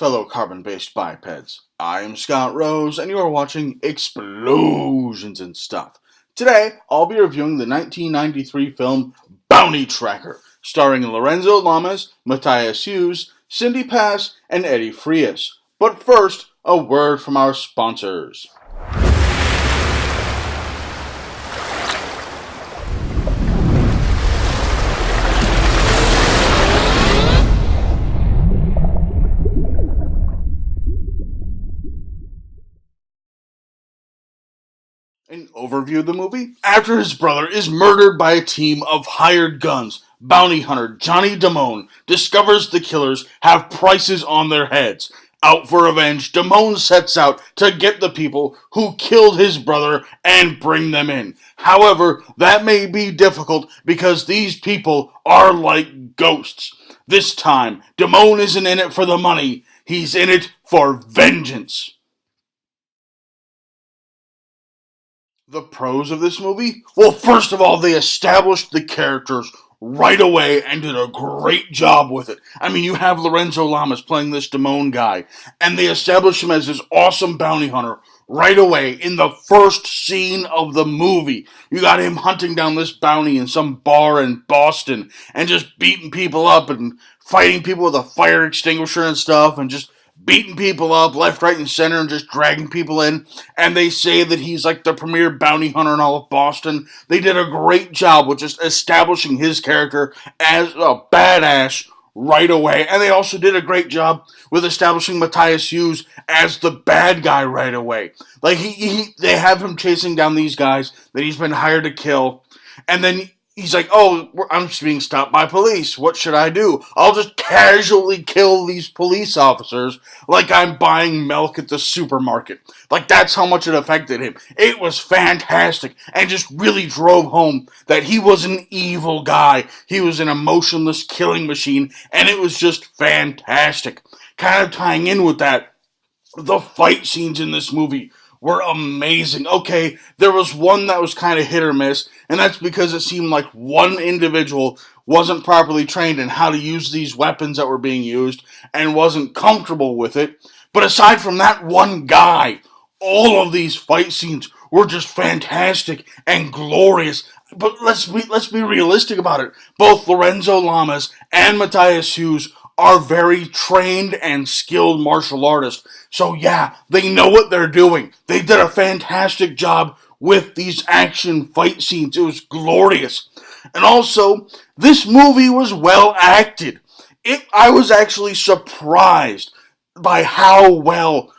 fellow carbon-based bipeds. I am Scott Rose, and you are watching Explosions and Stuff. Today, I'll be reviewing the 1993 film Bounty Tracker, starring Lorenzo Lamas, Matthias Hues, Cindy Pass, and Eddie Frias. But first, a word from our sponsors. An overview of the movie. After his brother is murdered by a team of hired guns, bounty hunter Johnny Damone discovers the killers have prices on their heads. Out for revenge, Damone sets out to get the people who killed his brother and bring them in. However, that may be difficult because these people are like ghosts. This time, Damone isn't in it for the money. He's in it for vengeance. The pros of this movie? Well, first of all, they established the characters right away and did a great job with it. I mean, you have Lorenzo Lamas playing this Damone guy, and they established him as this awesome bounty hunter right away in the first scene of the movie. You got him hunting down this bounty in some bar in Boston and just beating people up and fighting people with a fire extinguisher and stuff and just beating people up left, right, and center and just dragging people in. And they say that he's like the premier bounty hunter in all of Boston. They did a great job with just establishing his character as a badass right away. And they also did a great job with establishing Matthias Hues as the bad guy right away. Like they have him chasing down these guys that he's been hired to kill. And then he's like, oh, I'm just being stopped by police. What should I do? I'll just casually kill these police officers like I'm buying milk at the supermarket. Like, that's how much it affected him. It was fantastic and just really drove home that he was an evil guy. He was an emotionless killing machine, and it was just fantastic. Kind of tying in with that, the fight scenes in this movie were amazing. Okay, there was one that was kind of hit or miss, and that's because it seemed like one individual wasn't properly trained in how to use these weapons that were being used and wasn't comfortable with it. But aside from that one guy, all of these fight scenes were just fantastic and glorious. But let's be realistic about it. Both Lorenzo Lamas and Matthias Hues are very trained and skilled martial artists. So yeah, they know what they're doing. They did a fantastic job with these action fight scenes. It was glorious. And also, this movie was well acted. I was actually surprised by how well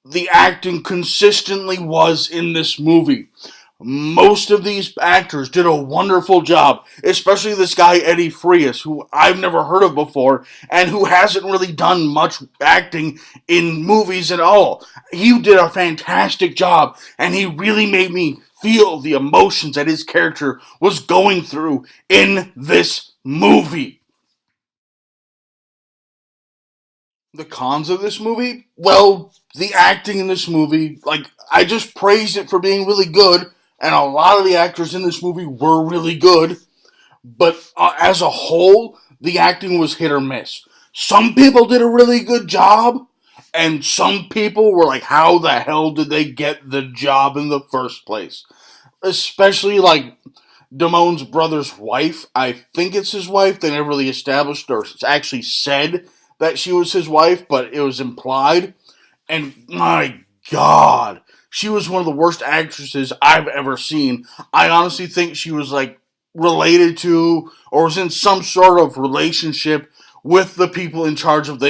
the acting consistently was in this movie. Most of these actors did a wonderful job, especially this guy Eddie Frias, who I've never heard of before, and who hasn't really done much acting in movies at all. He did a fantastic job, and he really made me feel the emotions that his character was going through in this movie. The cons of this movie? Well, the acting in this movie, I just praised it for being really good, and a lot of the actors in this movie were really good, but as a whole, the acting was hit or miss. Some people did a really good job, and some people were like, how the hell did they get the job in the first place? Especially, Damone's brother's wife. I think it's his wife. They never really established or actually said that she was his wife, but it was implied. And my God, she was one of the worst actresses I've ever seen. I honestly think she was related to or was in some sort of relationship with the people in charge of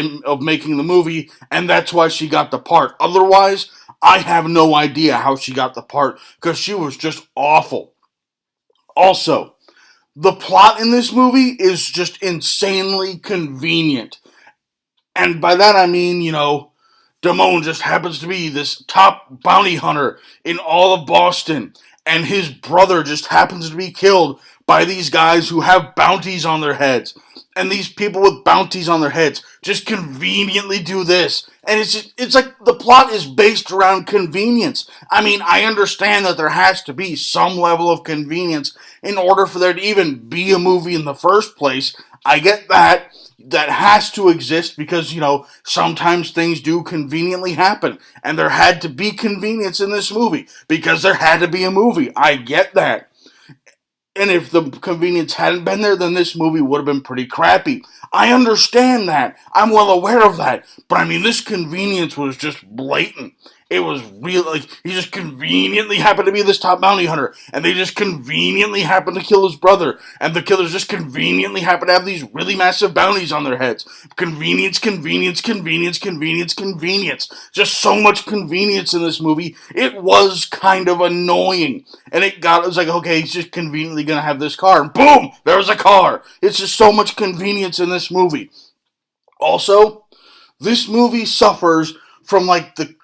making the movie, and that's why she got the part. Otherwise, I have no idea how she got the part because she was just awful. Also, the plot in this movie is just insanely convenient. And by that I mean, Damone just happens to be this top bounty hunter in all of Boston, and his brother just happens to be killed by these guys who have bounties on their heads. And these people with bounties on their heads just conveniently do this. And it's like the plot is based around convenience. I mean, I understand that there has to be some level of convenience in order for there to even be a movie in the first place. I get that. that has to exist because, sometimes things do conveniently happen. And there had to be convenience in this movie because there had to be a movie. I get that. And if the convenience hadn't been there, then this movie would have been pretty crappy. I understand that. I'm well aware of that. But I mean, this convenience was just blatant. It was real, like, he just conveniently happened to be this top bounty hunter, and they just conveniently happened to kill his brother, and the killers just conveniently happen to have these really massive bounties on their heads. Convenience, convenience, convenience, convenience, convenience. Just so much convenience in this movie. It was kind of annoying. And it was like, okay, he's just conveniently gonna have this car, and boom, there's a car. It's just so much convenience in this movie. Also, this movie suffers from like the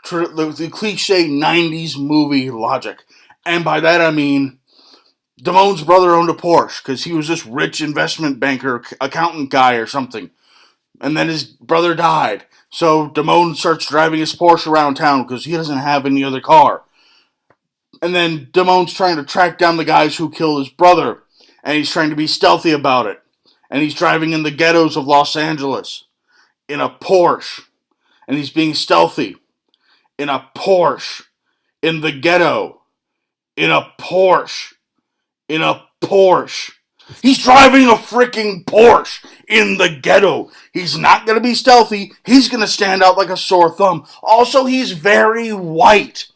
cliche 90s movie logic. And by that I mean Damone's brother owned a Porsche because he was this rich investment banker, accountant guy or something. And then his brother died. So Damone starts driving his Porsche around town because he doesn't have any other car. And then Damone's trying to track down the guys who killed his brother. And he's trying to be stealthy about it. And he's driving in the ghettos of Los Angeles in a Porsche. And he's being stealthy in a Porsche, in the ghetto, in a Porsche, in a Porsche. He's driving a freaking Porsche in the ghetto. He's not going to be stealthy. He's going to stand out like a sore thumb. Also, he's very white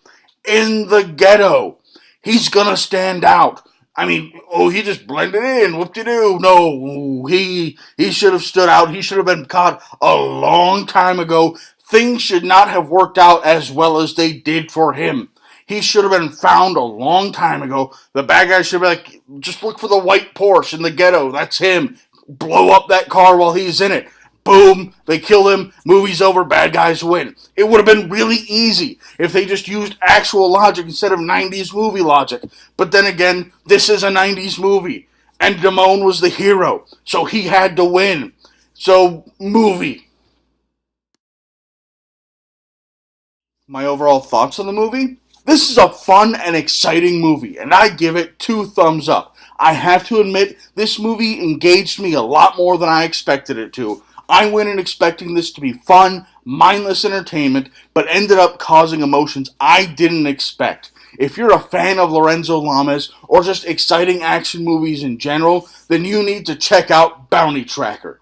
in the ghetto. He's going to stand out. I mean, he just blended in. Whoop-de-doo. No, he should have stood out. He should have been caught a long time ago. Things should not have worked out as well as they did for him. He should have been found a long time ago. The bad guy should be like, just look for the white Porsche in the ghetto. That's him. Blow up that car while he's in it. Boom, they kill him, movie's over, bad guys win. It would have been really easy if they just used actual logic instead of 90s movie logic. But then again, this is a 90s movie, and Damone was the hero, so he had to win. So, movie. My overall thoughts on the movie? This is a fun and exciting movie, and I give it 2 thumbs up. I have to admit, this movie engaged me a lot more than I expected it to. I went in expecting this to be fun, mindless entertainment, but ended up causing emotions I didn't expect. If you're a fan of Lorenzo Lamas, or just exciting action movies in general, then you need to check out Bounty Tracker.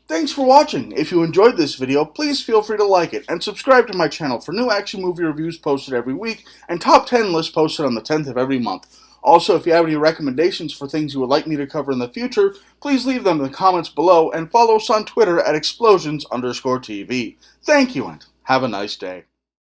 Thanks for watching. If you enjoyed this video, please feel free to like it, and subscribe to my channel for new action movie reviews posted every week, and top 10 lists posted on the 10th of every month. Also, if you have any recommendations for things you would like me to cover in the future, please leave them in the comments below, and follow us on Twitter at explosions_TV. Thank you, and have a nice day.